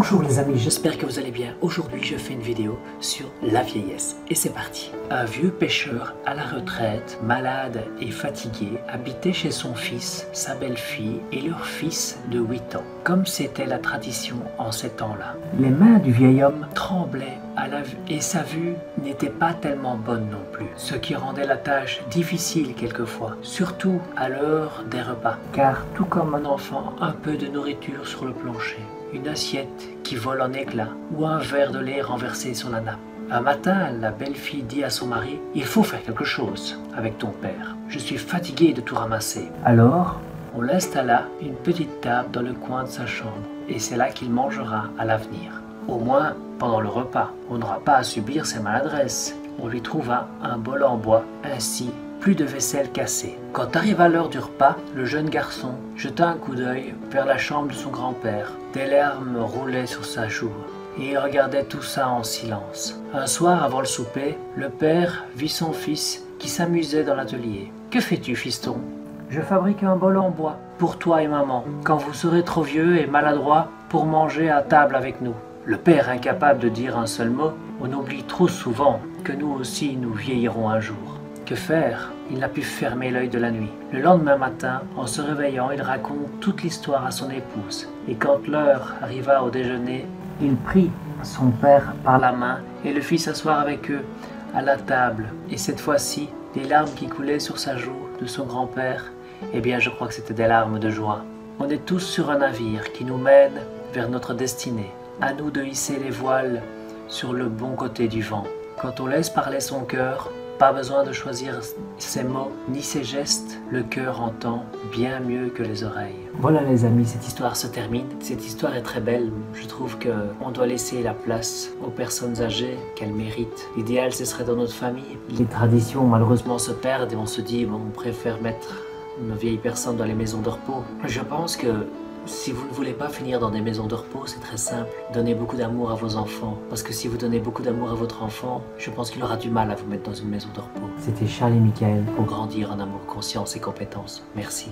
Bonjour les amis, j'espère que vous allez bien. Aujourd'hui je fais une vidéo sur la vieillesse et c'est parti. Un vieux pêcheur à la retraite, malade et fatigué, habitait chez son fils, sa belle-fille et leur fils de 8 ans, comme c'était la tradition en ces temps-là. Les mains du vieil homme tremblaient à la vue et sa vue n'était pas tellement bonne non plus, ce qui rendait la tâche difficile quelquefois, surtout à l'heure des repas, car tout comme un enfant, un peu de nourriture sur le plancher, une assiette qui vole en éclats ou un verre de lait renversé sur la nappe. Un matin, la belle-fille dit à son mari « Il faut faire quelque chose avec ton père. Je suis fatiguée de tout ramasser. » Alors, on l'installa une petite table dans le coin de sa chambre et c'est là qu'il mangera à l'avenir. Au moins, pendant le repas, on n'aura pas à subir ses maladresses. On lui trouva un bol en bois, ainsi plus de vaisselle cassée. Quand arriva l'heure du repas, le jeune garçon jeta un coup d'œil vers la chambre de son grand-père. Des larmes roulaient sur sa joue et il regardait tout ça en silence. Un soir avant le souper, le père vit son fils qui s'amusait dans l'atelier. « Que fais-tu, fiston ?»« Je fabrique un bol en bois pour toi et maman, quand vous serez trop vieux et maladroit pour manger à table avec nous. » Le père, incapable de dire un seul mot, on oublie trop souvent que nous aussi nous vieillirons un jour. Que faire? Il n'a pu fermer l'œil de la nuit. Le lendemain matin, en se réveillant, il raconte toute l'histoire à son épouse. Et quand l'heure arriva au déjeuner, il prit son père par la main et le fit s'asseoir avec eux à la table. Et cette fois-ci, les larmes qui coulaient sur sa joue de son grand-père, eh bien je crois que c'était des larmes de joie. On est tous sur un navire qui nous mène vers notre destinée. À nous de hisser les voiles sur le bon côté du vent. Quand on laisse parler son cœur, pas besoin de choisir ses mots ni ses gestes, le cœur entend bien mieux que les oreilles. Voilà les amis, cette histoire se termine. Cette histoire est très belle. Je trouve qu'on doit laisser la place aux personnes âgées qu'elles méritent. L'idéal, ce serait dans notre famille. Les traditions malheureusement se perdent et on se dit, bon, on préfère mettre nos vieilles personnes dans les maisons de repos. Je pense que si vous ne voulez pas finir dans des maisons de repos, c'est très simple. Donnez beaucoup d'amour à vos enfants. Parce que si vous donnez beaucoup d'amour à votre enfant, je pense qu'il aura du mal à vous mettre dans une maison de repos. C'était Charles et Michael pour grandir en amour, conscience et compétence. Merci.